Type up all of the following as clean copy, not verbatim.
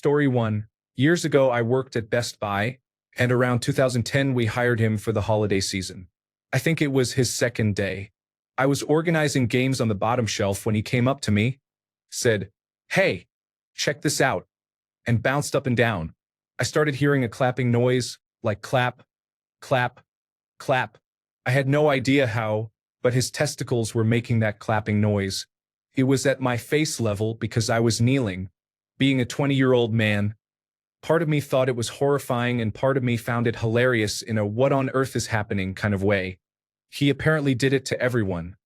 Story 1. Years ago, I worked at Best Buy, and around 2010, we hired him for the holiday season. I think it was his second day. I was organizing games on the bottom shelf when he came up to me, said, "Hey, check this out," and bounced up and down. I started hearing a clapping noise, like clap, clap, clap. I had no idea how, but his testicles were making that clapping noise. It was at my face level because I was kneeling. Being a 20-year-old man, part of me thought it was horrifying and part of me found it hilarious in a what on earth is happening kind of way. He apparently did it to everyone.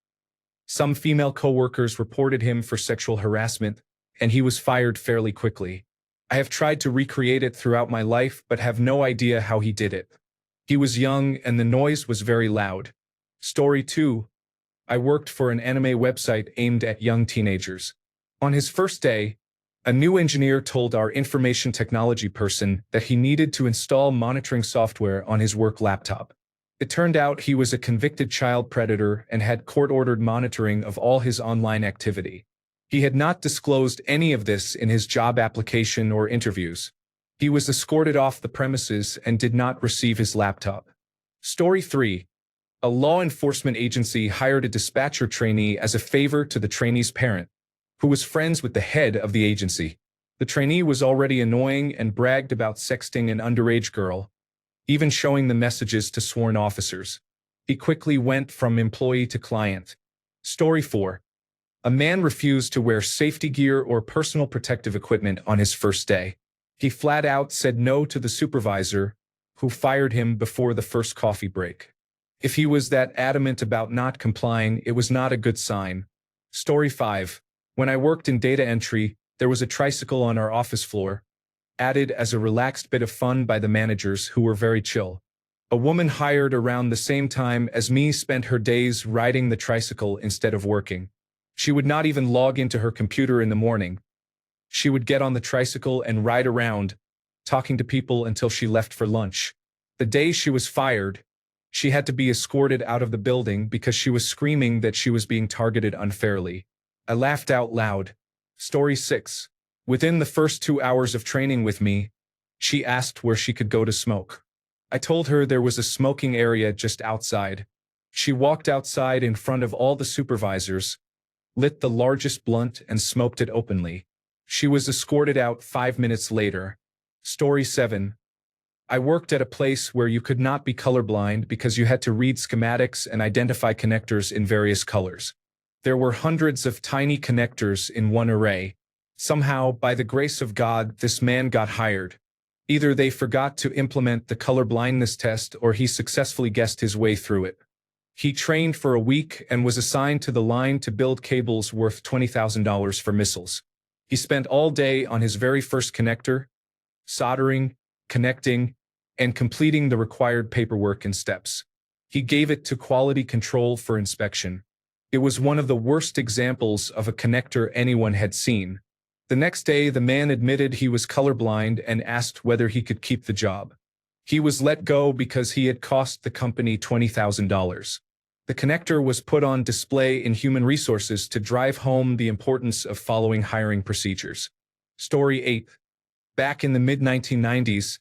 Some female coworkers reported him for sexual harassment, and he was fired fairly quickly. I have tried to recreate it throughout my life but have no idea how he did it. He was young and the noise was very loud. Story 2. I worked for an anime website aimed at young teenagers. On his first day, a new engineer told our information technology person that he needed to install monitoring software on his work laptop. It turned out he was a convicted child predator and had court-ordered monitoring of all his online activity. He had not disclosed any of this in his job application or interviews. He was escorted off the premises and did not receive his laptop. Story 3. A law enforcement agency hired a dispatcher trainee as a favor to the trainee's parent, who was friends with the head of the agency. The trainee was already annoying and bragged about sexting an underage girl, even showing the messages to sworn officers. He quickly went from employee to client. Story 4. A man refused to wear safety gear or personal protective equipment on his first day. He flat out said no to the supervisor, who fired him before the first coffee break. If he was that adamant about not complying, it was not a good sign. Story 5. When I worked in data entry, there was a tricycle on our office floor, added as a relaxed bit of fun by the managers who were very chill. A woman hired around the same time as me spent her days riding the tricycle instead of working. She would not even log into her computer in the morning. She would get on the tricycle and ride around, talking to people until she left for lunch. The day she was fired, she had to be escorted out of the building because she was screaming that she was being targeted unfairly. I laughed out loud. Story 6. Within the first 2 hours of training with me, she asked where she could go to smoke. I told her there was a smoking area just outside. She walked outside in front of all the supervisors, lit the largest blunt and smoked it openly. She was escorted out 5 minutes later. Story 7. I worked at a place where you could not be colorblind because you had to read schematics and identify connectors in various colors. There were hundreds of tiny connectors in one array. Somehow, by the grace of God, this man got hired. Either they forgot to implement the color blindness test or he successfully guessed his way through it. He trained for a week and was assigned to the line to build cables worth $20,000 for missiles. He spent all day on his very first connector, soldering, connecting, and completing the required paperwork and steps. He gave it to quality control for inspection. It was one of the worst examples of a connector anyone had seen. The next day, the man admitted he was colorblind and asked whether he could keep the job. He was let go because he had cost the company $20,000. The connector was put on display in human resources to drive home the importance of following hiring procedures. Story 8. Back in the mid-1990s,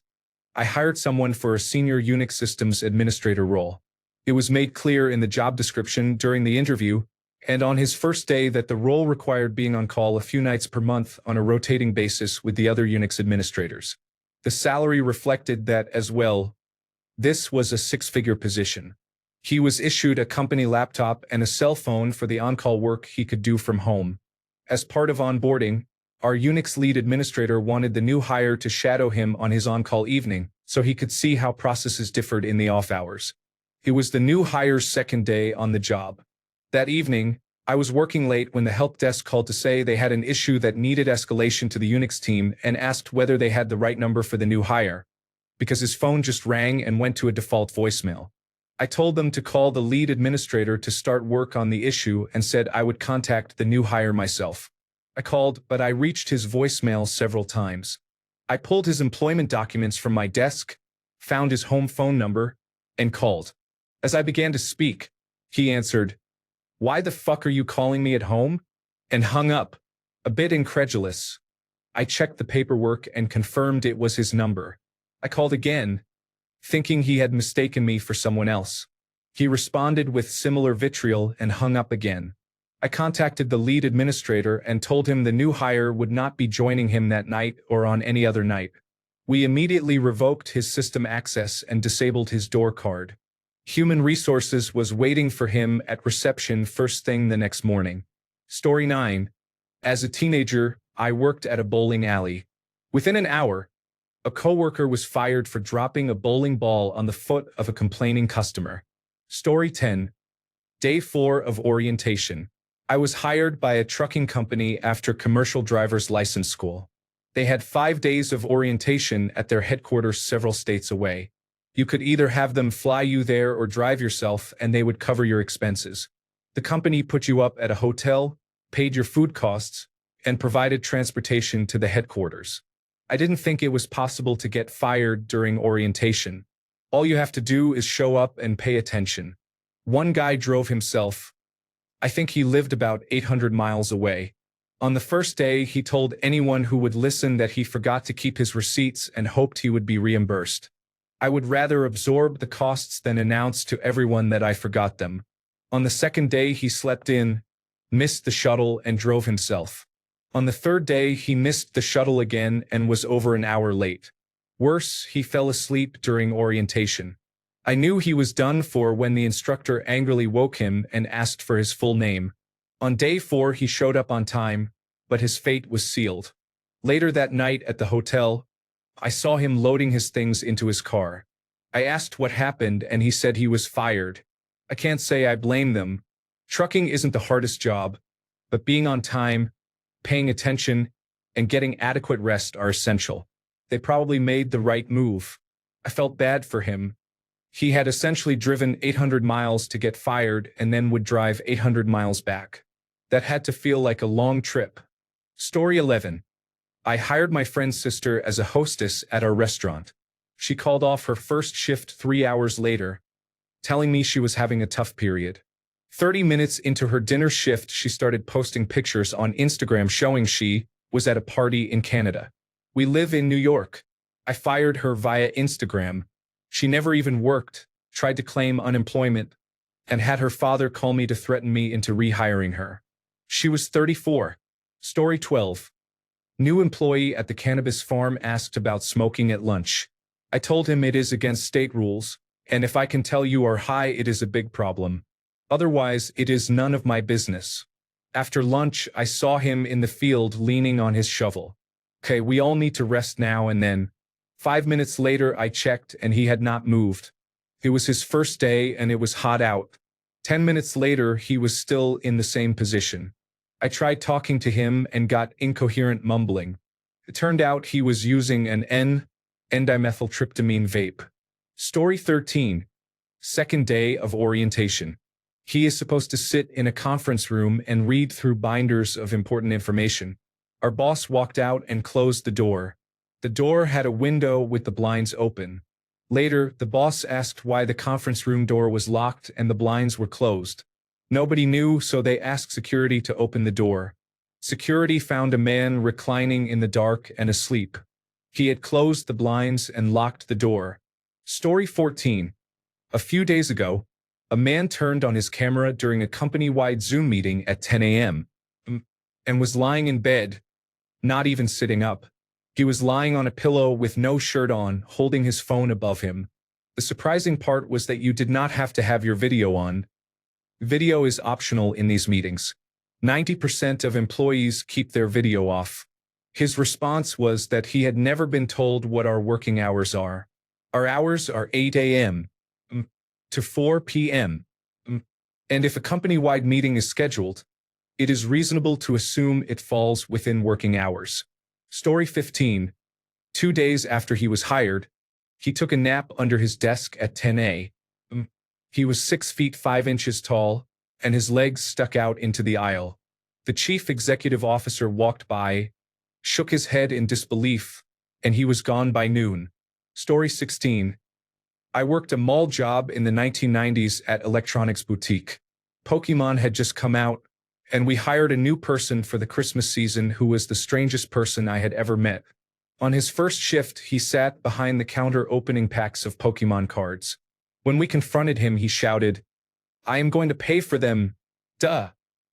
I hired someone for a senior Unix systems administrator role. It was made clear in the job description during the interview and on his first day that the role required being on call a few nights per month on a rotating basis with the other Unix administrators. The salary reflected that as well. This was a six-figure position. He was issued a company laptop and a cell phone for the on-call work he could do from home. As part of onboarding, our Unix lead administrator wanted the new hire to shadow him on his on-call evening so he could see how processes differed in the off hours. It was the new hire's second day on the job. That evening, I was working late when the help desk called to say they had an issue that needed escalation to the Unix team and asked whether they had the right number for the new hire, because his phone just rang and went to a default voicemail. I told them to call the lead administrator to start work on the issue and said I would contact the new hire myself. I called, but I reached his voicemail several times. I pulled his employment documents from my desk, found his home phone number, and called. As I began to speak, he answered, "Why the fuck are you calling me at home?" and hung up, a bit incredulous. I checked the paperwork and confirmed it was his number. I called again, thinking he had mistaken me for someone else. He responded with similar vitriol and hung up again. I contacted the lead administrator and told him the new hire would not be joining him that night or on any other night. We immediately revoked his system access and disabled his door card. Human Resources was waiting for him at reception first thing the next morning. Story 9. As a teenager, I worked at a bowling alley. Within an hour, a coworker was fired for dropping a bowling ball on the foot of a complaining customer. Story 10. Day 4 of orientation. I was hired by a trucking company after commercial driver's license school. They had 5 days of orientation at their headquarters several states away. You could either have them fly you there or drive yourself, and they would cover your expenses. The company put you up at a hotel, paid your food costs, and provided transportation to the headquarters. I didn't think it was possible to get fired during orientation. All you have to do is show up and pay attention. One guy drove himself. I think he lived about 800 miles away. On the first day, he told anyone who would listen that he forgot to keep his receipts and hoped he would be reimbursed. I would rather absorb the costs than announce to everyone that I forgot them. On the second day, he slept in, missed the shuttle, and drove himself. On the third day, he missed the shuttle again and was over an hour late. Worse, he fell asleep during orientation. I knew he was done for when the instructor angrily woke him and asked for his full name. On day 4, he showed up on time, but his fate was sealed. Later that night at the hotel, I saw him loading his things into his car. I asked what happened, and he said he was fired. I can't say I blame them. Trucking isn't the hardest job, but being on time, paying attention, and getting adequate rest are essential. They probably made the right move. I felt bad for him. He had essentially driven 800 miles to get fired and then would drive 800 miles back. That had to feel like a long trip. Story 11. I hired my friend's sister as a hostess at our restaurant. She called off her first shift 3 hours later, telling me she was having a tough period. 30 minutes into her dinner shift, she started posting pictures on Instagram showing she was at a party in Canada. We live in New York. I fired her via Instagram. She never even worked, tried to claim unemployment, and had her father call me to threaten me into rehiring her. She was 34. Story 12. New employee at the cannabis farm asked about smoking at lunch. I told him it is against state rules, and if I can tell you are high, it is a big problem. Otherwise, it is none of my business. After lunch, I saw him in the field leaning on his shovel. Okay, we all need to rest now and then. 5 minutes later, I checked and he had not moved. It was his first day and it was hot out. 10 minutes later, he was still in the same position. I tried talking to him and got incoherent mumbling. It turned out he was using an N-dimethyltryptamine vape. Story 13. Second day of orientation. He is supposed to sit in a conference room and read through binders of important information. Our boss walked out and closed the door. The door had a window with the blinds open. Later, the boss asked why the conference room door was locked and the blinds were closed. Nobody knew, so they asked security to open the door. Security found a man reclining in the dark and asleep. He had closed the blinds and locked the door. Story 14. A few days ago, a man turned on his camera during a company-wide Zoom meeting at 10 a.m. and was lying in bed, not even sitting up. He was lying on a pillow with no shirt on, holding his phone above him. The surprising part was that you did not have to have your video on. Video is optional in these meetings. 90% of employees keep their video off. His response was that he had never been told what our working hours are. Our hours are 8 a.m. to 4 p.m. And if a company-wide meeting is scheduled, it is reasonable to assume it falls within working hours. Story 15. 2 days after he was hired, he took a nap under his desk at 10 a.m. He was 6 feet 5 inches tall, and his legs stuck out into the aisle. The chief executive officer walked by, shook his head in disbelief, and he was gone by noon. Story 16. I worked a mall job in the 1990s at electronics boutique. Pokemon had just come out, and we hired a new person for the Christmas season who was the strangest person I had ever met. On his first shift, he sat behind the counter opening packs of Pokemon cards. When we confronted him, he shouted, "I am going to pay for them, duh."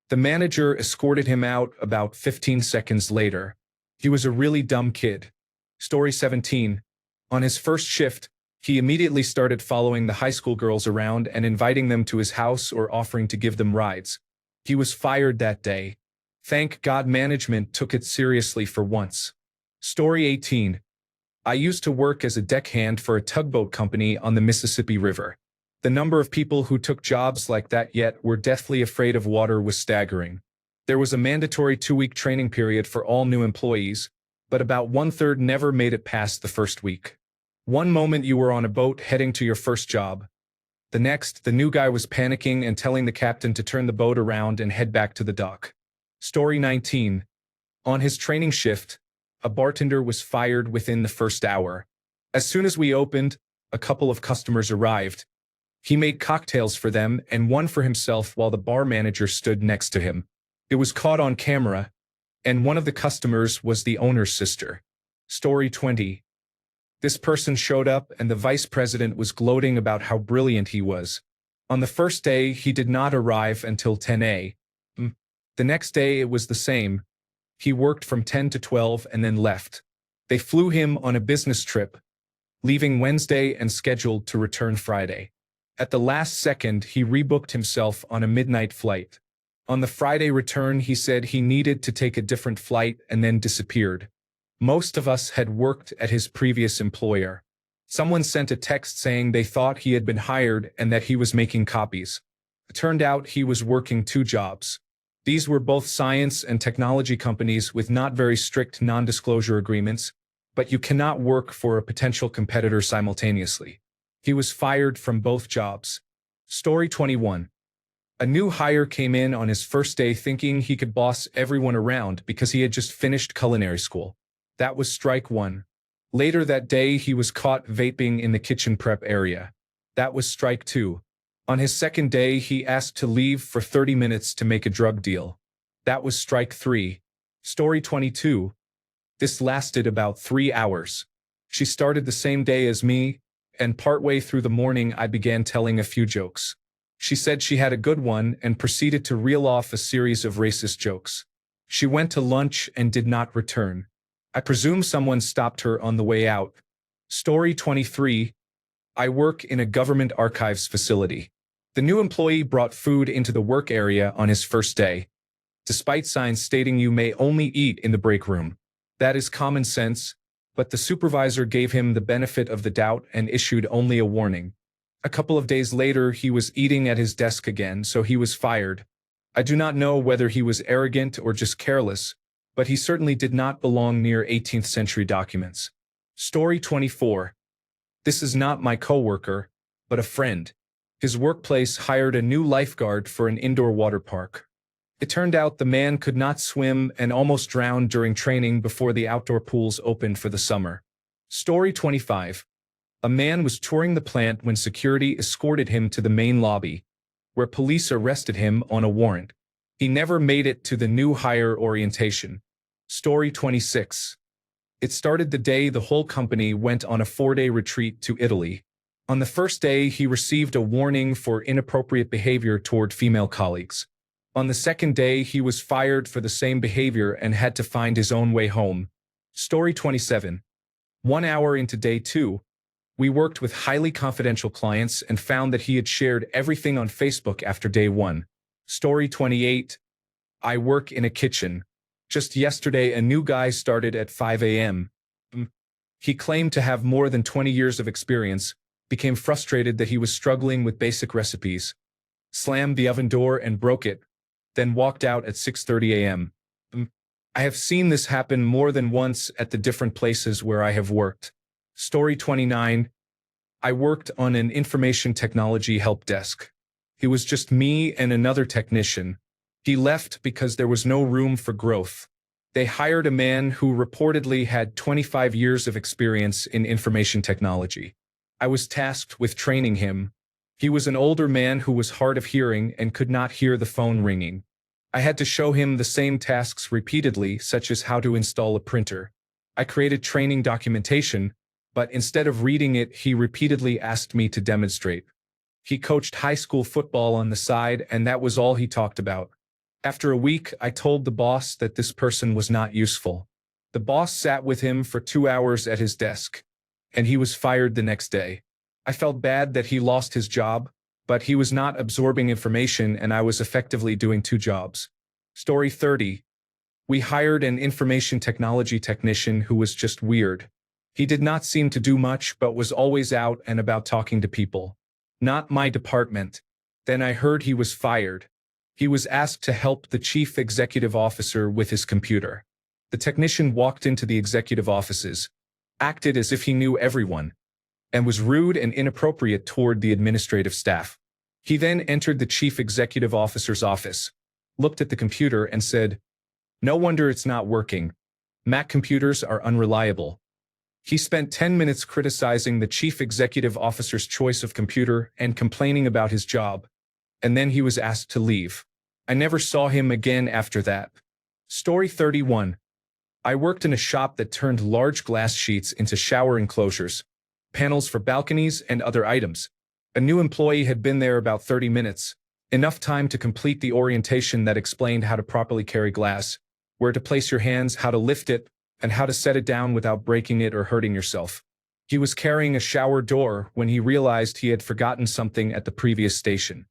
The manager escorted him out about 15 seconds later. He was a really dumb kid. Story 17. On his first shift, he immediately started following the high school girls around and inviting them to his house or offering to give them rides. He was fired that day. Thank God management took it seriously for once. Story 18. I used to work as a deckhand for a tugboat company on the Mississippi River. The number of people who took jobs like that yet were deathly afraid of water was staggering. There was a mandatory 2-week training period for all new employees, but about 1/3 never made it past the first week. One moment you were on a boat heading to your first job. The next, the new guy was panicking and telling the captain to turn the boat around and head back to the dock. Story 19. On his training shift, a bartender was fired within the first hour. As soon as we opened, a couple of customers arrived. He made cocktails for them and one for himself while the bar manager stood next to him. It was caught on camera, and one of the customers was the owner's sister. Story 20. This person showed up and the vice president was gloating about how brilliant he was. On the first day, he did not arrive until 10 a.m. The next day, it was the same. He worked from 10 to 12 and then left. They flew him on a business trip, leaving Wednesday and scheduled to return Friday. At the last second, he rebooked himself on a midnight flight. On the Friday return, he said he needed to take a different flight and then disappeared. Most of us had worked at his previous employer. Someone sent a text saying they thought he had been hired and that he was making copies. It turned out he was working 2 jobs. These were both science and technology companies with not very strict non-disclosure agreements, but you cannot work for a potential competitor simultaneously. He was fired from both jobs. Story 21. A new hire came in on his first day thinking he could boss everyone around because he had just finished culinary school. That was strike 1. Later that day, he was caught vaping in the kitchen prep area. That was strike 2. On his second day, he asked to leave for 30 minutes to make a drug deal. That was strike 3. Story 22. This lasted about 3 hours. She started the same day as me, and partway through the morning I began telling a few jokes. She said she had a good one and proceeded to reel off a series of racist jokes. She went to lunch and did not return. I presume someone stopped her on the way out. Story 23. I work in a government archives facility. The new employee brought food into the work area on his first day, despite signs stating you may only eat in the break room. That is common sense, but the supervisor gave him the benefit of the doubt and issued only a warning. A couple of days later, he was eating at his desk again, so he was fired. I do not know whether he was arrogant or just careless, but he certainly did not belong near 18th century documents. Story 24. This is not my coworker, but a friend. His workplace hired a new lifeguard for an indoor water park. It turned out the man could not swim and almost drowned during training before the outdoor pools opened for the summer. Story 25. A man was touring the plant when security escorted him to the main lobby, where police arrested him on a warrant. He never made it to the new hire orientation. Story 26. It started the day the whole company went on a 4-day retreat to Italy. On the first day, he received a warning for inappropriate behavior toward female colleagues. On the second day, he was fired for the same behavior and had to find his own way home. Story 27. 1 hour into day 2, we worked with highly confidential clients and found that he had shared everything on Facebook after day 1. Story 28. I work in a kitchen. Just yesterday, a new guy started at 5 a.m. He claimed to have more than 20 years of experience, became frustrated that he was struggling with basic recipes, slammed the oven door and broke it, then walked out at 6:30 a.m. I have seen this happen more than once at the different places where I have worked. Story 29. I worked on an information technology help desk. It was just me and another technician. He left because there was no room for growth. They hired a man who reportedly had 25 years of experience in information technology. I was tasked with training him. He was an older man who was hard of hearing and could not hear the phone ringing. I had to show him the same tasks repeatedly, such as how to install a printer. I created training documentation, but instead of reading it, he repeatedly asked me to demonstrate. He coached high school football on the side, and that was all he talked about. After a week, I told the boss that this person was not useful. The boss sat with him for 2 hours at his desk, and he was fired the next day. I felt bad that he lost his job, but he was not absorbing information and I was effectively doing 2 jobs. Story 30. We hired an information technology technician who was just weird. He did not seem to do much but was always out and about talking to people. Not my department. Then I heard he was fired. He was asked to help the chief executive officer with his computer. The technician walked into the executive offices, acted as if he knew everyone, and was rude and inappropriate toward the administrative staff. He then entered the chief executive officer's office, looked at the computer and said, "No wonder it's not working. Mac computers are unreliable." He spent 10 minutes criticizing the chief executive officer's choice of computer and complaining about his job, and then he was asked to leave. I never saw him again after that. Story 31. I worked in a shop that turned large glass sheets into shower enclosures, panels for balconies, and other items. A new employee had been there about 30 minutes, enough time to complete the orientation that explained how to properly carry glass, where to place your hands, how to lift it, and how to set it down without breaking it or hurting yourself. He was carrying a shower door when he realized he had forgotten something at the previous station.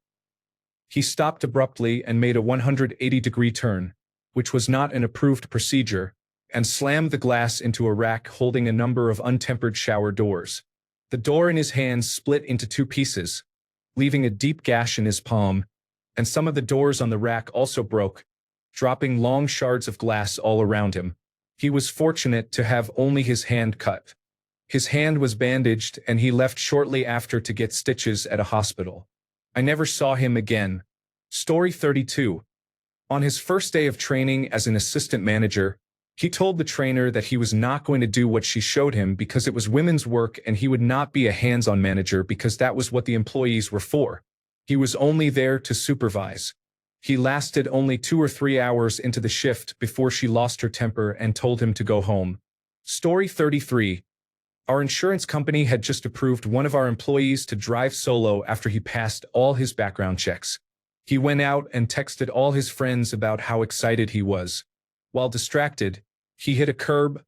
He stopped abruptly and made a 180-degree turn, which was not an approved procedure, and slammed the glass into a rack holding a number of untempered shower doors. The door in his hands split into 2 pieces, leaving a deep gash in his palm, and some of the doors on the rack also broke, dropping long shards of glass all around him. He was fortunate to have only his hand cut. His hand was bandaged and he left shortly after to get stitches at a hospital. I never saw him again. Story 32. On his first day of training as an assistant manager, he told the trainer that he was not going to do what she showed him because it was women's work and he would not be a hands-on manager because that was what the employees were for. He was only there to supervise. He lasted only 2 or 3 hours into the shift before she lost her temper and told him to go home. Story 33. Our insurance company had just approved one of our employees to drive solo after he passed all his background checks. He went out and texted all his friends about how excited he was. While distracted, he hit a curb,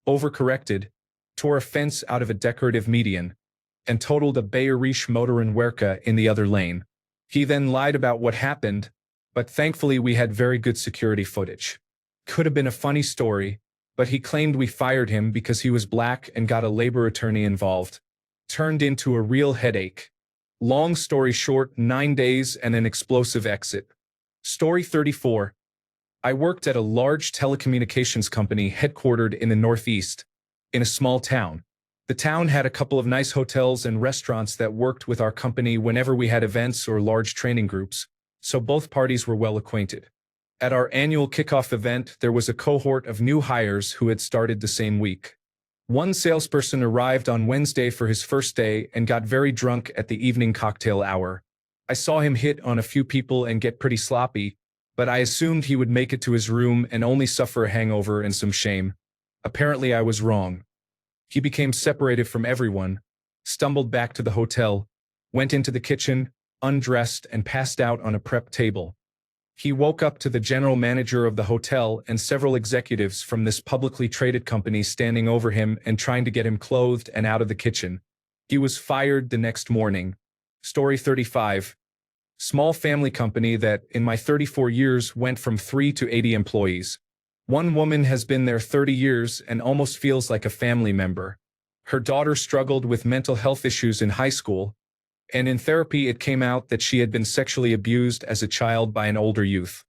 overcorrected, tore a fence out of a decorative median, and totaled a Bayerisch Motorenwerke in the other lane. He then lied about what happened, but thankfully we had very good security footage. Could have been a funny story, but he claimed we fired him because he was black and got a labor attorney involved. Turned into a real headache. Long story short, 9 days and an explosive exit. Story 34. I worked at a large telecommunications company headquartered in the Northeast, in a small town. The town had a couple of nice hotels and restaurants that worked with our company whenever we had events or large training groups, so both parties were well acquainted. At our annual kickoff event, there was a cohort of new hires who had started the same week. One salesperson arrived on Wednesday for his first day and got very drunk at the evening cocktail hour. I saw him hit on a few people and get pretty sloppy, but I assumed he would make it to his room and only suffer a hangover and some shame. Apparently I was wrong. He became separated from everyone, stumbled back to the hotel, went into the kitchen, undressed and passed out on a prep table. He woke up to the general manager of the hotel and several executives from this publicly traded company standing over him and trying to get him clothed and out of the kitchen. He was fired the next morning. Story 35. Small family company that, in my 34 years, went from 3 to 80 employees. One woman has been there 30 years and almost feels like a family member. Her daughter struggled with mental health issues in high school, and in therapy it came out that she had been sexually abused as a child by an older youth.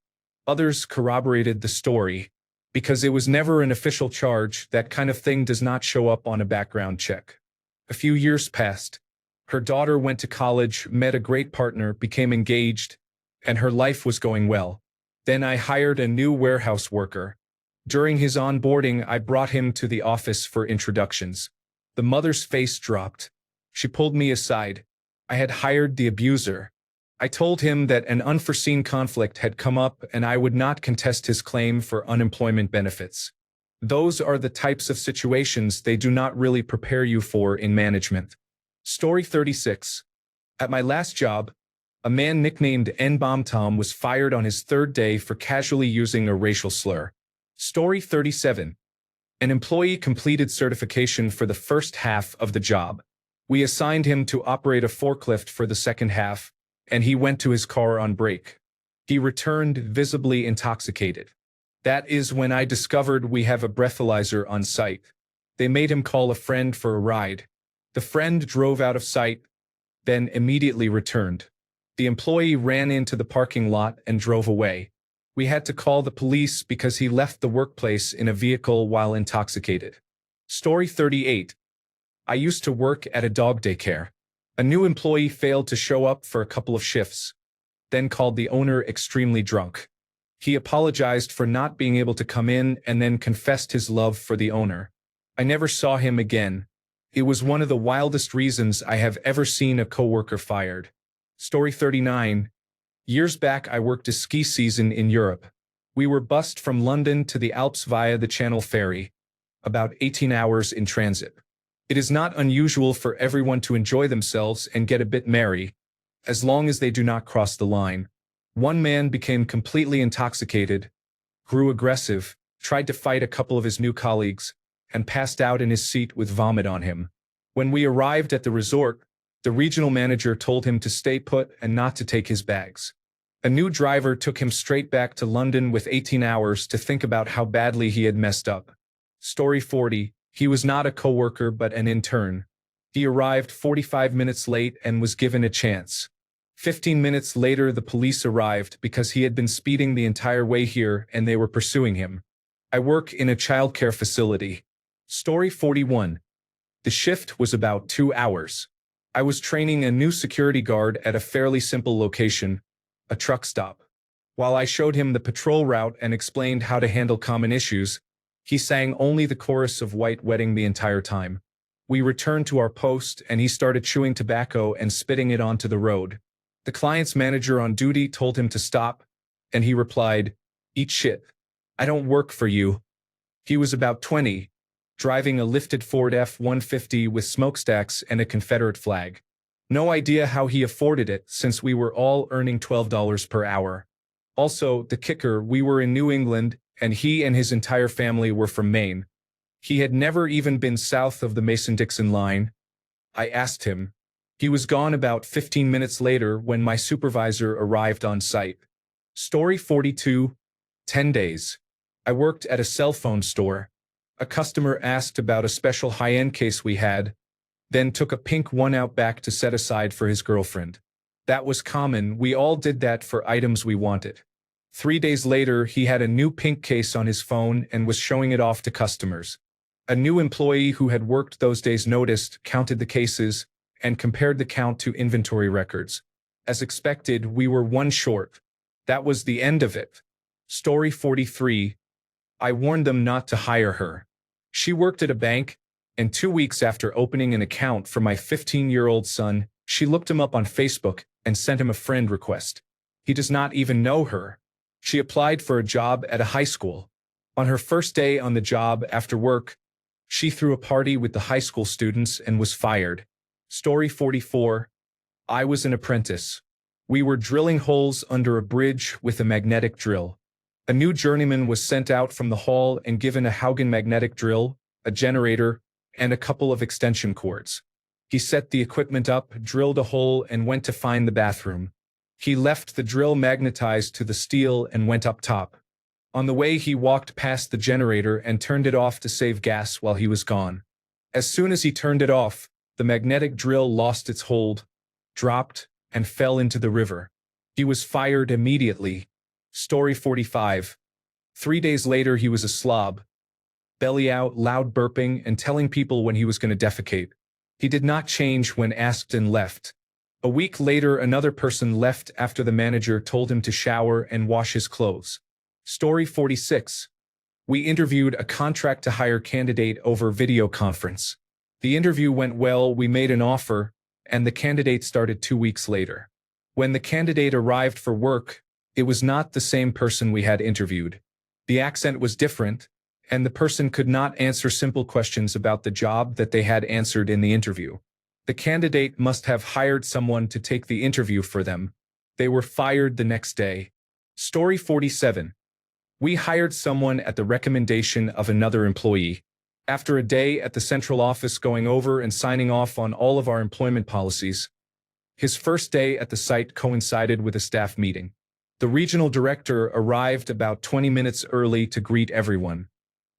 Others corroborated the story. Because it was never an official charge, that kind of thing does not show up on a background check. A few years passed. Her daughter went to college, met a great partner, became engaged, and her life was going well. Then I hired a new warehouse worker. During his onboarding, I brought him to the office for introductions. The mother's face dropped. She pulled me aside. I had hired the abuser. I told him that an unforeseen conflict had come up and I would not contest his claim for unemployment benefits. Those are the types of situations they do not really prepare you for in management. Story 36. At my last job, a man nicknamed N-Bomb Tom was fired on his third day for casually using a racial slur. Story 37. An employee completed certification for the first half of the job. We assigned him to operate a forklift for the second half, and he went to his car on break. He returned visibly intoxicated. That is when I discovered we have a breathalyzer on site. They made him call a friend for a ride. The friend drove out of sight, then immediately returned. The employee ran into the parking lot and drove away. We had to call the police because he left the workplace in a vehicle while intoxicated. Story 38. I used to work at a dog daycare. A new employee failed to show up for a couple of shifts, then called the owner extremely drunk. He apologized for not being able to come in and then confessed his love for the owner. I never saw him again. It was one of the wildest reasons I have ever seen a coworker fired. Story 39. Years back I worked a ski season in Europe. We were bused from London to the Alps via the Channel ferry, about 18 hours in transit. It is not unusual for everyone to enjoy themselves and get a bit merry, as long as they do not cross the line. One man became completely intoxicated, grew aggressive, tried to fight a couple of his new colleagues, and passed out in his seat with vomit on him. When we arrived at the resort, the regional manager told him to stay put and not to take his bags. A new driver took him straight back to London with 18 hours to think about how badly he had messed up. Story 40. He was not a coworker but an intern. He arrived 45 minutes late and was given a chance. 15 minutes later the police arrived because he had been speeding the entire way here and they were pursuing him. I work in a childcare facility. Story 41. The shift was about 2 hours. I was training a new security guard at a fairly simple location, a truck stop. While I showed him the patrol route and explained how to handle common issues, he sang only the chorus of White Wedding the entire time. We returned to our post and he started chewing tobacco and spitting it onto the road. The client's manager on duty told him to stop, and he replied, "Eat shit. I don't work for you." He was about 20, driving a lifted Ford F-150 with smokestacks and a Confederate flag. No idea how he afforded it since we were all earning $12 per hour. Also, the kicker, we were in New England, and he and his entire family were from Maine. He had never even been south of the Mason-Dixon line. I asked him. He was gone about 15 minutes later when my supervisor arrived on site. Story 42. 10 days. I worked at a cell phone store. A customer asked about a special high-end case we had, then took a pink one out back to set aside for his girlfriend. That was common, we all did that for items we wanted. 3 days later, he had a new pink case on his phone and was showing it off to customers. A new employee who had worked those days noticed, counted the cases, and compared the count to inventory records. As expected, we were one short. That was the end of it. Story 43. I warned them not to hire her. She worked at a bank, and 2 weeks after opening an account for my 15-year-old son, she looked him up on Facebook and sent him a friend request. He does not even know her. She applied for a job at a high school. On her first day on the job after work, she threw a party with the high school students and was fired. Story 44. I was an apprentice. We were drilling holes under a bridge with a magnetic drill. A new journeyman was sent out from the hall and given a Haugen magnetic drill, a generator, and a couple of extension cords. He set the equipment up, drilled a hole, and went to find the bathroom. He left the drill magnetized to the steel and went up top. On the way he walked past the generator and turned it off to save gas while he was gone. As soon as he turned it off, the magnetic drill lost its hold, dropped, and fell into the river. He was fired immediately. Story 45. 3 days later he was a slob. Belly out, loud burping, and telling people when he was going to defecate. He did not change when asked and left. A week later another person left after the manager told him to shower and wash his clothes. Story 46. We interviewed a contract-to-hire candidate over video conference. The interview went well, we made an offer, and the candidate started 2 weeks later. When the candidate arrived for work, it was not the same person we had interviewed. The accent was different, and the person could not answer simple questions about the job that they had answered in the interview. The candidate must have hired someone to take the interview for them. They were fired the next day. Story 47. We hired someone at the recommendation of another employee. After a day at the central office going over and signing off on all of our employment policies, his first day at the site coincided with a staff meeting. The regional director arrived about 20 minutes early to greet everyone.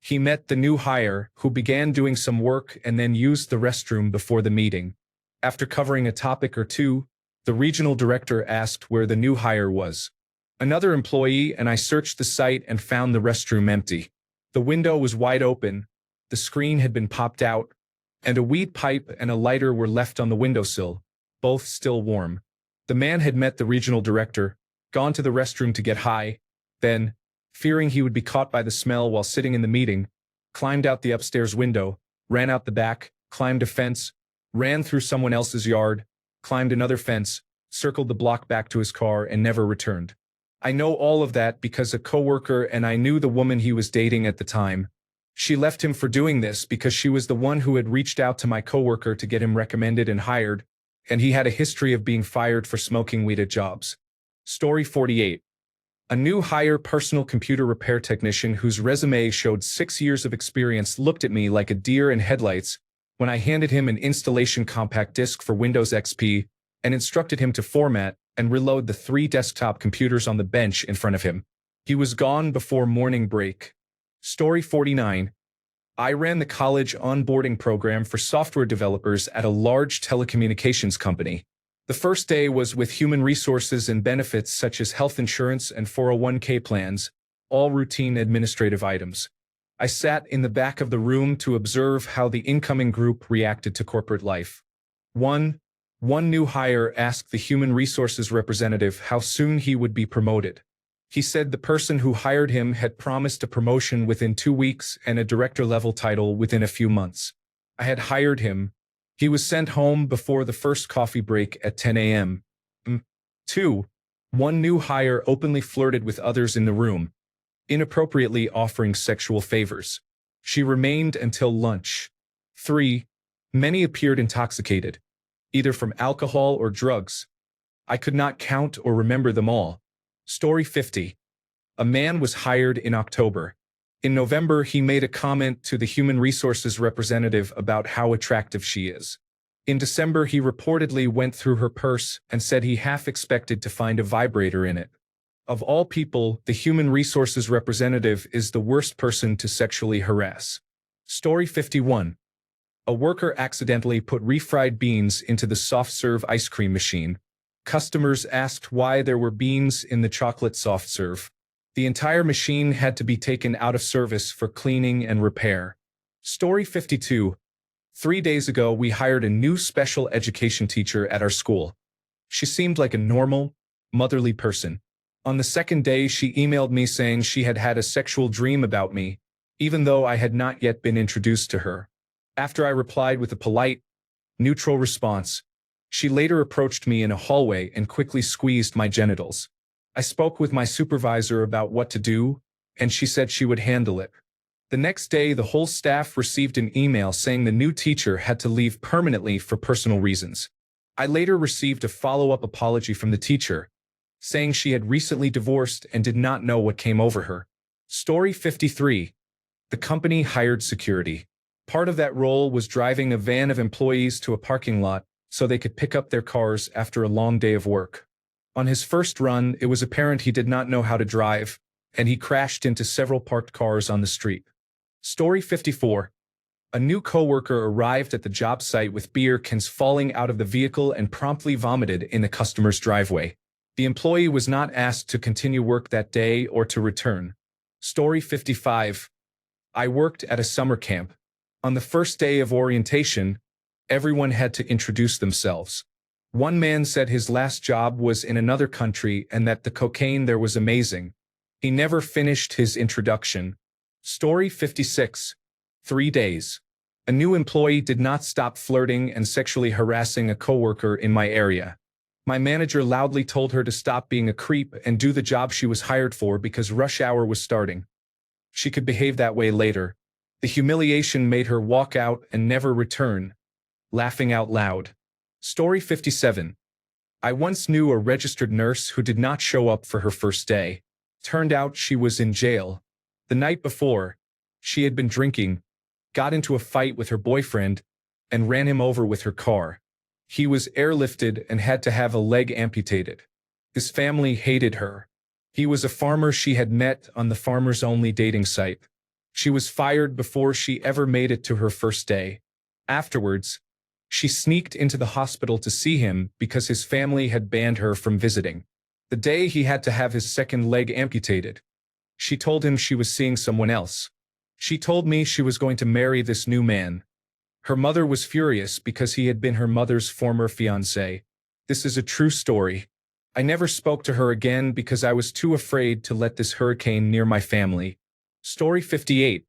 He met the new hire, who began doing some work and then used the restroom before the meeting. After covering a topic or two, the regional director asked where the new hire was. Another employee and I searched the site and found the restroom empty. The window was wide open, the screen had been popped out, and a weed pipe and a lighter were left on the windowsill, both still warm. The man had met the regional director, gone to the restroom to get high, then, fearing he would be caught by the smell while sitting in the meeting, climbed out the upstairs window, ran out the back, climbed a fence, ran through someone else's yard, climbed another fence, circled the block back to his car, and never returned. I know all of that because a coworker and I knew the woman he was dating at the time. She left him for doing this because she was the one who had reached out to my coworker to get him recommended and hired, and he had a history of being fired for smoking weed at jobs. Story 48. A new hire personal computer repair technician whose resume showed 6 years of experience looked at me like a deer in headlights when I handed him an installation compact disc for Windows XP and instructed him to format and reload the 3 desktop computers on the bench in front of him. He was gone before morning break. Story 49. I ran the college onboarding program for software developers at a large telecommunications company. The first day was with human resources and benefits such as health insurance and 401k plans, all routine administrative items. I sat in the back of the room to observe how the incoming group reacted to corporate life. One new hire asked the human resources representative how soon he would be promoted. He said the person who hired him had promised a promotion within 2 weeks and a director-level title within a few months. I had hired him. He was sent home before the first coffee break at 10 a.m. 2. One new hire openly flirted with others in the room, inappropriately offering sexual favors. She remained until lunch. 3. Many appeared intoxicated, either from alcohol or drugs. I could not count or remember them all. Story 50. A man was hired in October. In November, he made a comment to the human resources representative about how attractive she is. In December, he reportedly went through her purse and said he half expected to find a vibrator in it. Of all people, the human resources representative is the worst person to sexually harass. Story 51. A worker accidentally put refried beans into the soft-serve ice cream machine. Customers asked why there were beans in the chocolate soft serve. The entire machine had to be taken out of service for cleaning and repair. Story 52. 3 days ago, we hired a new special education teacher at our school. She seemed like a normal, motherly person. On the second day, she emailed me saying she had had a sexual dream about me, even though I had not yet been introduced to her. After I replied with a polite, neutral response, she later approached me in a hallway and quickly squeezed my genitals. I spoke with my supervisor about what to do, and she said she would handle it. The next day, the whole staff received an email saying the new teacher had to leave permanently for personal reasons. I later received a follow-up apology from the teacher, saying she had recently divorced and did not know what came over her. Story 53. The company hired security. Part of that role was driving a van of employees to a parking lot so they could pick up their cars after a long day of work. On his first run, it was apparent he did not know how to drive, and he crashed into several parked cars on the street. Story 54. A new coworker arrived at the job site with beer cans falling out of the vehicle and promptly vomited in the customer's driveway. The employee was not asked to continue work that day or to return. Story 55. I worked at a summer camp. On the first day of orientation, everyone had to introduce themselves. One man said his last job was in another country and that the cocaine there was amazing. He never finished his introduction. Story 56. 3 days. A new employee did not stop flirting and sexually harassing a coworker in my area. My manager loudly told her to stop being a creep and do the job she was hired for because rush hour was starting. She could behave that way later. The humiliation made her walk out and never return, laughing out loud. Story 57. I once knew a registered nurse who did not show up for her first day. Turned out she was in jail. The night before, she had been drinking, got into a fight with her boyfriend, and ran him over with her car. He was airlifted and had to have a leg amputated. His family hated her. He was a farmer she had met on the Farmers Only dating site. She was fired before she ever made it to her first day. Afterwards, she sneaked into the hospital to see him because his family had banned her from visiting. The day he had to have his second leg amputated, she told him she was seeing someone else. She told me she was going to marry this new man. Her mother was furious because he had been her mother's former fiancé. This is a true story. I never spoke to her again because I was too afraid to let this hurricane near my family. Story 58.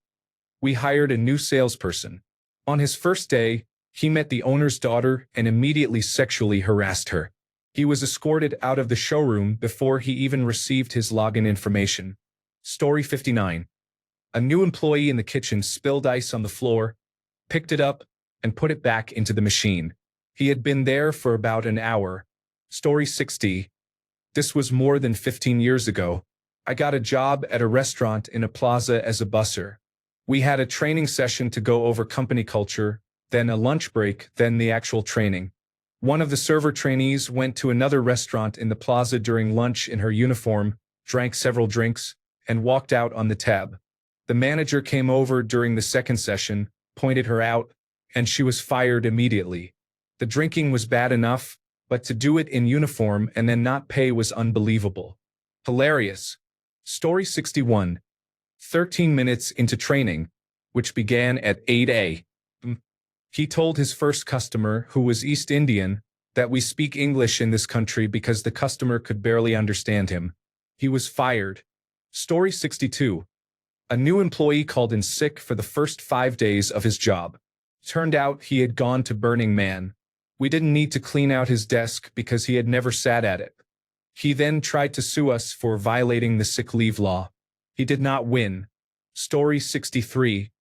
We hired a new salesperson. On his first day, he met the owner's daughter and immediately sexually harassed her. He was escorted out of the showroom before he even received his login information. Story 59. A new employee in the kitchen spilled ice on the floor, picked it up, and put it back into the machine. He had been there for about an hour. Story 60. This was more than 15 years ago. I got a job at a restaurant in a plaza as a busser. We had a training session to go over company culture, then a lunch break, then the actual training. One of the server trainees went to another restaurant in the plaza during lunch in her uniform, drank several drinks, and walked out on the tab. The manager came over during the second session, pointed her out, and she was fired immediately. The drinking was bad enough, but to do it in uniform and then not pay was unbelievable. Hilarious. Story 61. 13 minutes into training, which began at 8 a.m., he told his first customer, who was East Indian, that we speak English in this country because the customer could barely understand him. He was fired. Story 62. A new employee called in sick for the first 5 days of his job. Turned out he had gone to Burning Man. We didn't need to clean out his desk because he had never sat at it. He then tried to sue us for violating the sick leave law. He did not win. Story 63.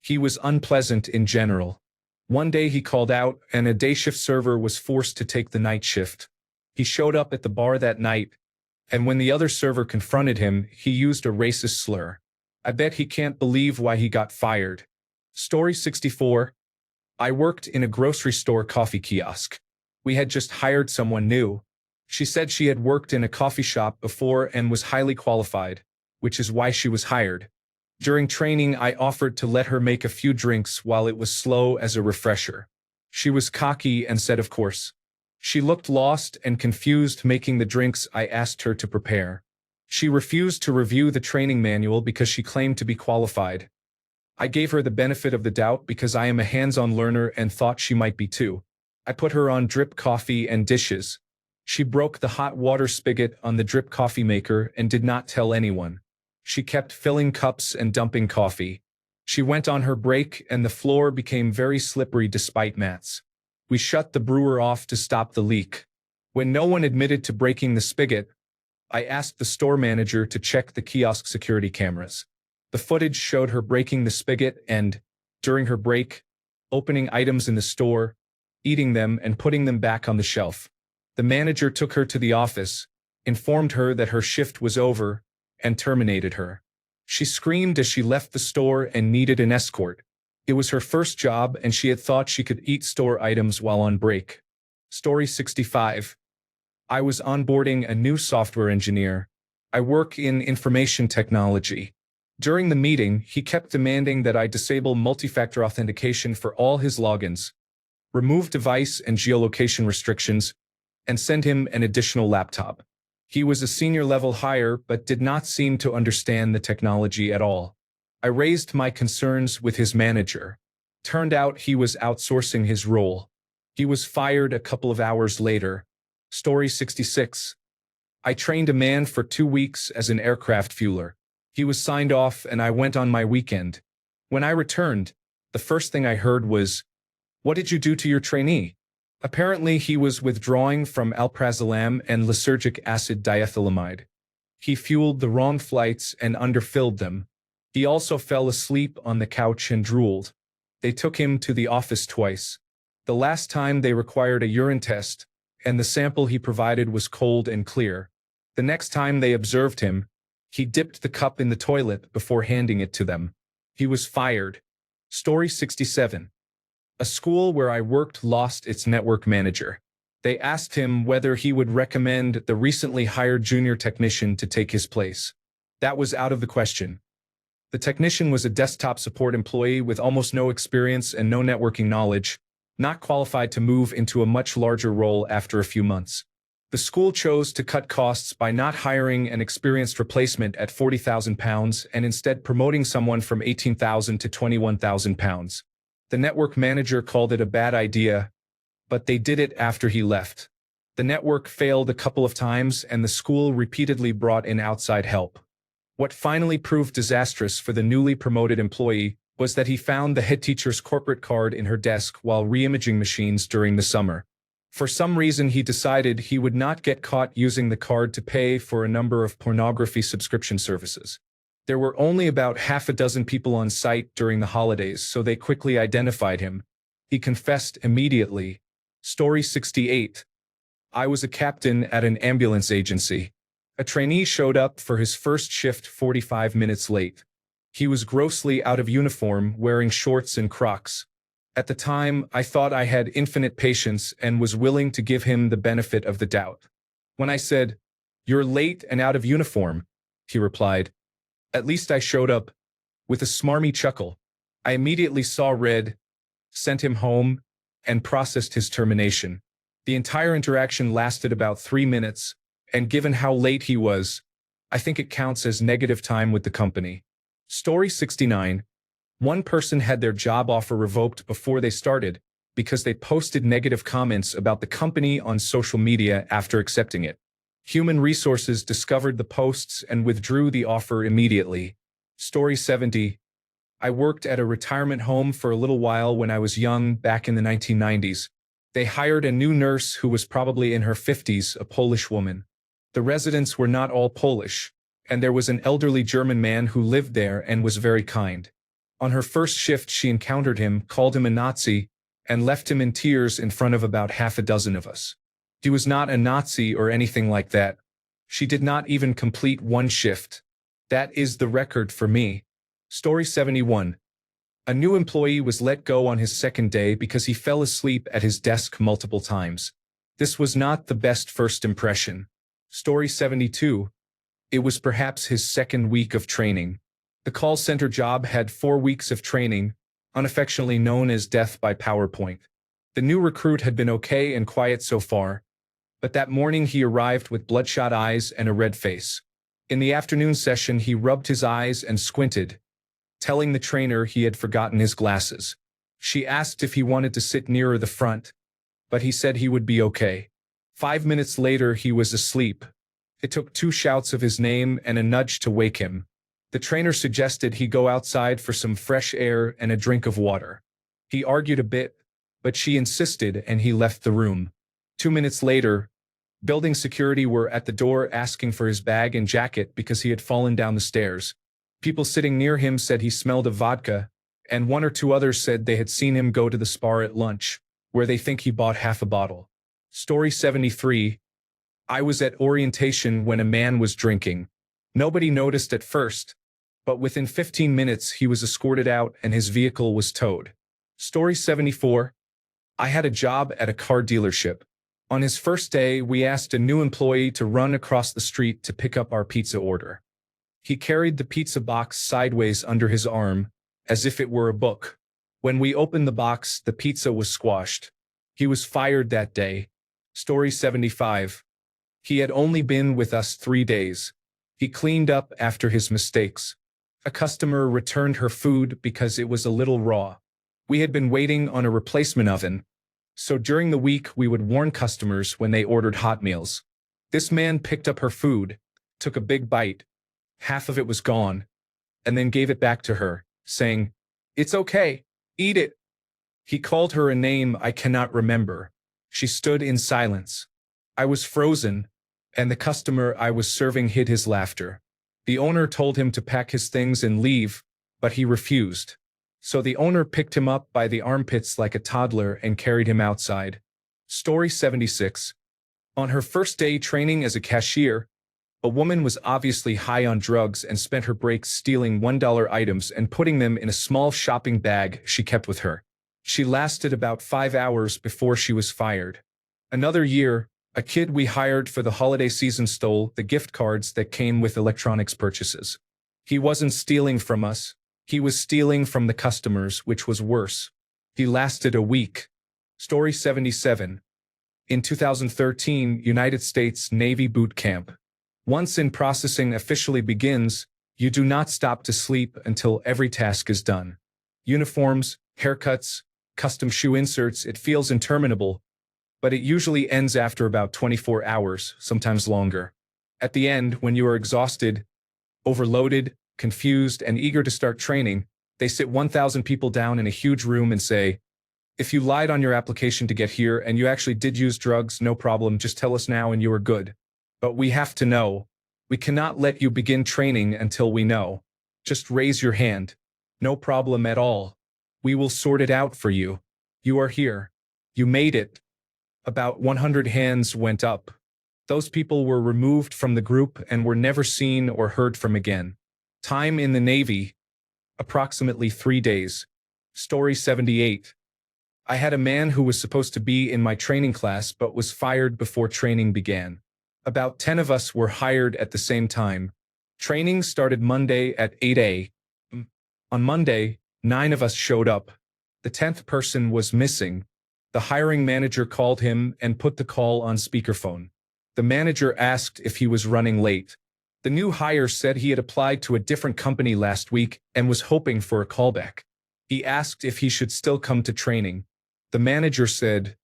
He was unpleasant in general. One day he called out and a day shift server was forced to take the night shift. He showed up at the bar that night, and when the other server confronted him, he used a racist slur. I bet he can't believe why he got fired. Story 64. I worked in a grocery store coffee kiosk. We had just hired someone new. She said she had worked in a coffee shop before and was highly qualified, which is why she was hired. During training, I offered to let her make a few drinks while it was slow as a refresher. She was cocky and said of course. She looked lost and confused making the drinks I asked her to prepare. She refused to review the training manual because she claimed to be qualified. I gave her the benefit of the doubt because I am a hands-on learner and thought she might be too. I put her on drip coffee and dishes. She broke the hot water spigot on the drip coffee maker and did not tell anyone. She kept filling cups and dumping coffee. She went on her break and the floor became very slippery despite mats. We shut the brewer off to stop the leak. When no one admitted to breaking the spigot, I asked the store manager to check the kiosk security cameras. The footage showed her breaking the spigot and, during her break, opening items in the store, eating them and putting them back on the shelf. The manager took her to the office, informed her that her shift was over, and terminated her. She screamed as she left the store and needed an escort. It was her first job and she had thought she could eat store items while on break. Story 65. I was onboarding a new software engineer. I work in information technology. During the meeting, he kept demanding that I disable multi-factor authentication for all his logins, remove device and geolocation restrictions, and send him an additional laptop. He was a senior level hire but did not seem to understand the technology at all. I raised my concerns with his manager. Turned out he was outsourcing his role. He was fired a couple of hours later. Story 66. I trained a man for 2 weeks as an aircraft fueler. He was signed off and I went on my weekend. When I returned, the first thing I heard was, "What did you do to your trainee?" Apparently, he was withdrawing from alprazolam and lysergic acid diethylamide. He fueled the wrong flights and underfilled them. He also fell asleep on the couch and drooled. They took him to the office twice. The last time they required a urine test, and the sample he provided was cold and clear. The next time they observed him, he dipped the cup in the toilet before handing it to them. He was fired. Story 67. A school where I worked lost its network manager. They asked him whether he would recommend the recently hired junior technician to take his place. That was out of the question. The technician was a desktop support employee with almost no experience and no networking knowledge, not qualified to move into a much larger role after a few months. The school chose to cut costs by not hiring an experienced replacement at £40,000 and instead promoting someone from £18,000 to £21,000. The network manager called it a bad idea, but they did it after he left. The network failed a couple of times and the school repeatedly brought in outside help. What finally proved disastrous for the newly promoted employee was that he found the head teacher's corporate card in her desk while reimaging machines during the summer. For some reason, he decided he would not get caught using the card to pay for a number of pornography subscription services. There were only about half a dozen people on site during the holidays, so they quickly identified him. He confessed immediately. Story 68. I was a captain at an ambulance agency. A trainee showed up for his first shift 45 minutes late. He was grossly out of uniform, wearing shorts and Crocs. At the time, I thought I had infinite patience and was willing to give him the benefit of the doubt. When I said, "You're late and out of uniform," he replied, "At least I showed up." With a smarmy chuckle, I immediately saw red, sent him home, and processed his termination. The entire interaction lasted about 3 minutes, and given how late he was, I think it counts as negative time with the company. Story 69. One person had their job offer revoked before they started because they posted negative comments about the company on social media after accepting it. Human Resources discovered the posts and withdrew the offer immediately. Story 70. I worked at a retirement home for a little while when I was young, back in the 1990s. They hired a new nurse who was probably in her 50s, a Polish woman. The residents were not all Polish, and there was an elderly German man who lived there and was very kind. On her first shift, she encountered him, called him a Nazi, and left him in tears in front of about half a dozen of us. He was not a Nazi or anything like that. She did not even complete one shift. That is the record for me. Story 71. A new employee was let go on his second day because he fell asleep at his desk multiple times. This was not the best first impression. Story 72. It was perhaps his second week of training. The call center job had 4 weeks of training, unaffectionately known as death by PowerPoint. The new recruit had been okay and quiet so far, but that morning he arrived with bloodshot eyes and a red face. In the afternoon session, he rubbed his eyes and squinted, telling the trainer he had forgotten his glasses. She asked if he wanted to sit nearer the front, but he said he would be okay. 5 minutes later, he was asleep. It took 2 shouts of his name and a nudge to wake him. The trainer suggested he go outside for some fresh air and a drink of water. He argued a bit, but she insisted and he left the room. 2 minutes later, building security were at the door asking for his bag and jacket because he had fallen down the stairs. People sitting near him said he smelled of vodka, and 1 or 2 others said they had seen him go to the Spar at lunch, where they think he bought half a bottle. Story 73. I was at orientation when a man was drinking. Nobody noticed at first, but within 15 minutes he was escorted out and his vehicle was towed. Story 74. I had a job at a car dealership. On his first day, we asked a new employee to run across the street to pick up our pizza order. He carried the pizza box sideways under his arm, as if it were a book. When we opened the box, the pizza was squashed. He was fired that day. Story 75. He had only been with us 3 days. He cleaned up after his mistakes. A customer returned her food because it was a little raw. We had been waiting on a replacement oven, so during the week we would warn customers when they ordered hot meals. This man picked up her food, took a big bite, half of it was gone, and then gave it back to her, saying, "It's okay, eat it." He called her a name I cannot remember. She stood in silence. I was frozen, and the customer I was serving hid his laughter. The owner told him to pack his things and leave, but he refused. So the owner picked him up by the armpits like a toddler and carried him outside. Story 76. On her first day training as a cashier, a woman was obviously high on drugs and spent her breaks stealing $1 items and putting them in a small shopping bag she kept with her. She lasted about 5 hours before she was fired. Another year, a kid we hired for the holiday season stole the gift cards that came with electronics purchases. He wasn't stealing from us. He was stealing from the customers, which was worse. He lasted a week. Story 77. In 2013, United States Navy boot camp. Once in processing officially begins, you do not stop to sleep until every task is done. Uniforms, haircuts, custom shoe inserts, it feels interminable, but it usually ends after about 24 hours, sometimes longer. At the end, when you are exhausted, overloaded, confused, and eager to start training, they sit 1,000 people down in a huge room and say, "If you lied on your application to get here and you actually did use drugs, no problem, just tell us now and you are good. But we have to know. We cannot let you begin training until we know. Just raise your hand. No problem at all. We will sort it out for you. You are here. You made it." About 100 hands went up. Those people were removed from the group and were never seen or heard from again. Time in the Navy, approximately 3 days. Story 78. I had a man who was supposed to be in my training class but was fired before training began. About 10 of us were hired at the same time. Training started Monday at 8 a.m. On Monday, 9 of us showed up. The 10th person was missing. The hiring manager called him and put the call on speakerphone. The manager asked if he was running late. The new hire said he had applied to a different company last week and was hoping for a callback. He asked if he should still come to training. The manager said,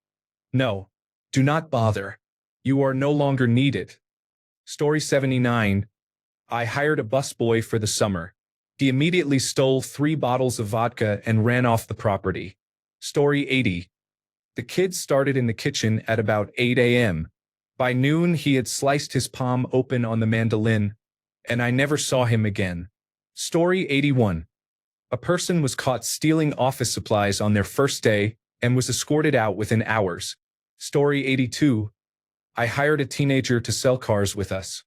"No, do not bother. You are no longer needed." Story 79. I hired a busboy for the summer. He immediately stole 3 bottles of vodka and ran off the property. Story 80. The kid started in the kitchen at about 8 a.m. By noon, he had sliced his palm open on the mandolin, and I never saw him again. Story 81. A person was caught stealing office supplies on their first day and was escorted out within hours. Story 82. I hired a teenager to sell cars with us.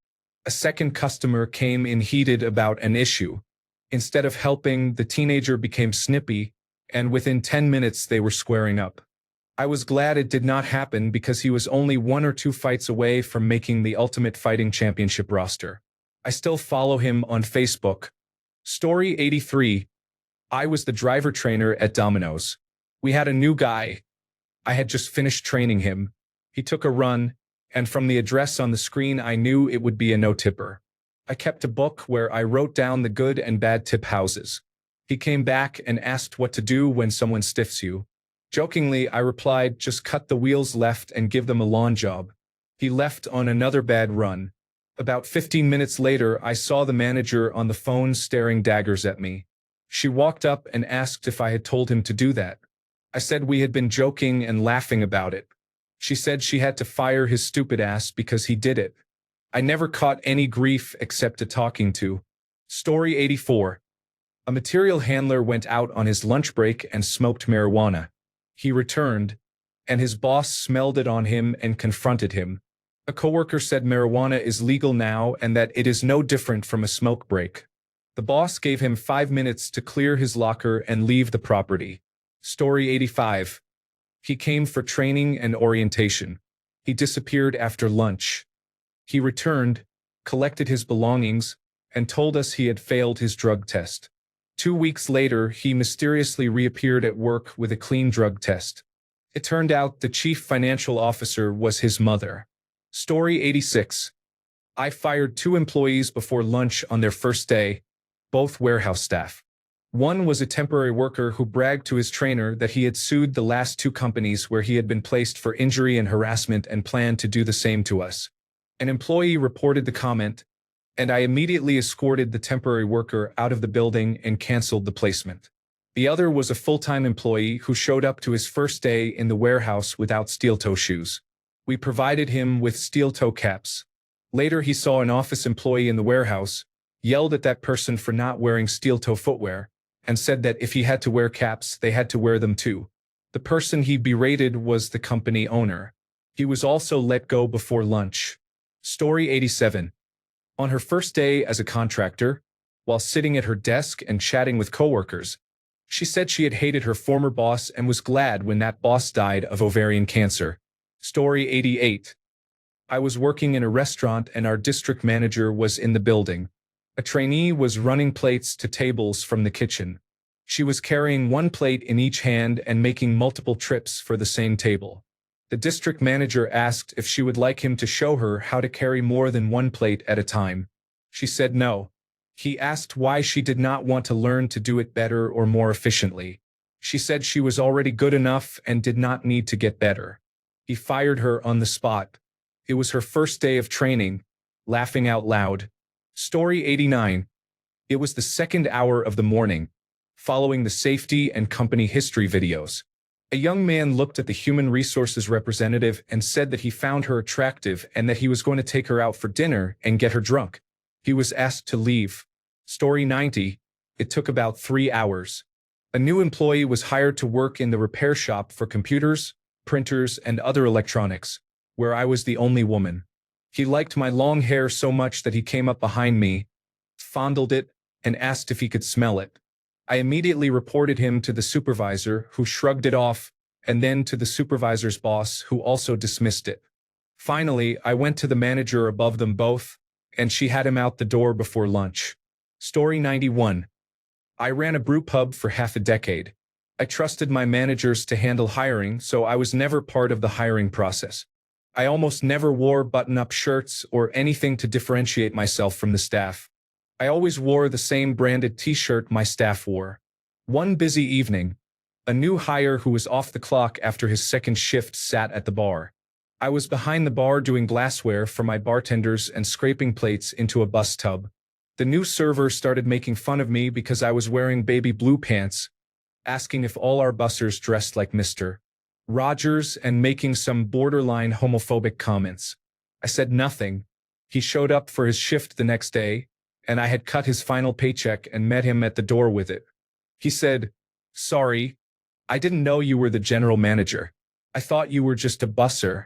A second customer came in heated about an issue. Instead of helping, the teenager became snippy, and within 10 minutes they were squaring up. I was glad it did not happen because he was only 1 or 2 fights away from making the Ultimate Fighting Championship roster. I still follow him on Facebook. Story 83. I was the driver trainer at Domino's. We had a new guy. I had just finished training him. He took a run, and from the address on the screen I knew it would be a no-tipper. I kept a book where I wrote down the good and bad tip houses. He came back and asked what to do when someone stiffs you. Jokingly, I replied, "Just cut the wheels left and give them a lawn job." He left on another bad run. About 15 minutes later, I saw the manager on the phone staring daggers at me. She walked up and asked if I had told him to do that. I said we had been joking and laughing about it. She said she had to fire his stupid ass because he did it. I never caught any grief except a talking to. Story 84. A material handler went out on his lunch break and smoked marijuana. He returned, and his boss smelled it on him and confronted him. A coworker said marijuana is legal now and that it is no different from a smoke break. The boss gave him 5 minutes to clear his locker and leave the property. Story 85. He came for training and orientation. He disappeared after lunch. He returned, collected his belongings, and told us he had failed his drug test. 2 weeks later, he mysteriously reappeared at work with a clean drug test. It turned out the chief financial officer was his mother. Story 86. I fired 2 employees before lunch on their first day, both warehouse staff. One was a temporary worker who bragged to his trainer that he had sued the last 2 companies where he had been placed for injury and harassment and planned to do the same to us. An employee reported the comment, and I immediately escorted the temporary worker out of the building and canceled the placement. The other was a full-time employee who showed up to his first day in the warehouse without steel-toe shoes. We provided him with steel-toe caps. Later, he saw an office employee in the warehouse, yelled at that person for not wearing steel-toe footwear, and said that if he had to wear caps, they had to wear them too. The person he berated was the company owner. He was also let go before lunch. Story 87. On her first day as a contractor, while sitting at her desk and chatting with coworkers, she said she had hated her former boss and was glad when that boss died of ovarian cancer. Story 88. I was working in a restaurant and our district manager was in the building. A trainee was running plates to tables from the kitchen. She was carrying one plate in each hand and making multiple trips for the same table. The district manager asked if she would like him to show her how to carry more than one plate at a time. She said no. He asked why she did not want to learn to do it better or more efficiently. She said she was already good enough and did not need to get better. He fired her on the spot. It was her first day of training. Laughing out loud. Story 89. It was the second hour of the morning, following the safety and company history videos. A young man looked at the human resources representative and said that he found her attractive and that he was going to take her out for dinner and get her drunk. He was asked to leave. Story 90. It took about 3 hours. A new employee was hired to work in the repair shop for computers, printers, and other electronics, where I was the only woman. He liked my long hair so much that he came up behind me, fondled it, and asked if he could smell it. I immediately reported him to the supervisor, who shrugged it off, and then to the supervisor's boss, who also dismissed it. Finally, I went to the manager above them both, and she had him out the door before lunch. Story 91. I ran a brew pub for half a decade. I trusted my managers to handle hiring, so I was never part of the hiring process. I almost never wore button-up shirts or anything to differentiate myself from the staff. I always wore the same branded t-shirt my staff wore. One busy evening, a new hire who was off the clock after his second shift sat at the bar. I was behind the bar doing glassware for my bartenders and scraping plates into a bus tub. The new server started making fun of me because I was wearing baby blue pants, asking if all our bussers dressed like Mr. Rogers and making some borderline homophobic comments. I said nothing. He showed up for his shift the next day, and I had cut his final paycheck and met him at the door with it. He said, "Sorry, I didn't know you were the general manager. I thought you were just a busser."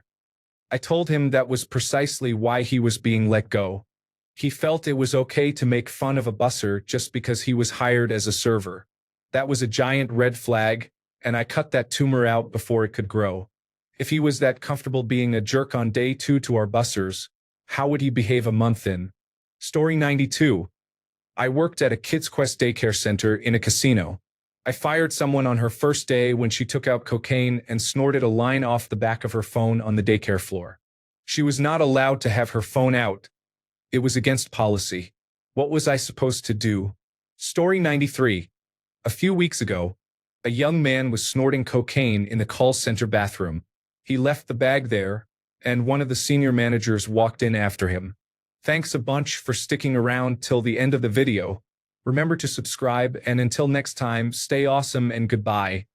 I told him that was precisely why he was being let go. He felt it was okay to make fun of a busser just because he was hired as a server. That was a giant red flag, and I cut that tumor out before it could grow. If he was that comfortable being a jerk on day 2 to our bussers, how would he behave a month in? Story 92. I worked at a Kids Quest daycare center in a casino. I fired someone on her first day when she took out cocaine and snorted a line off the back of her phone on the daycare floor. She was not allowed to have her phone out. It was against policy. What was I supposed to do? Story 93. A few weeks ago, a young man was snorting cocaine in the call center bathroom. He left the bag there, and one of the senior managers walked in after him. Thanks a bunch for sticking around till the end of the video. Remember to subscribe, and until next time, stay awesome and goodbye.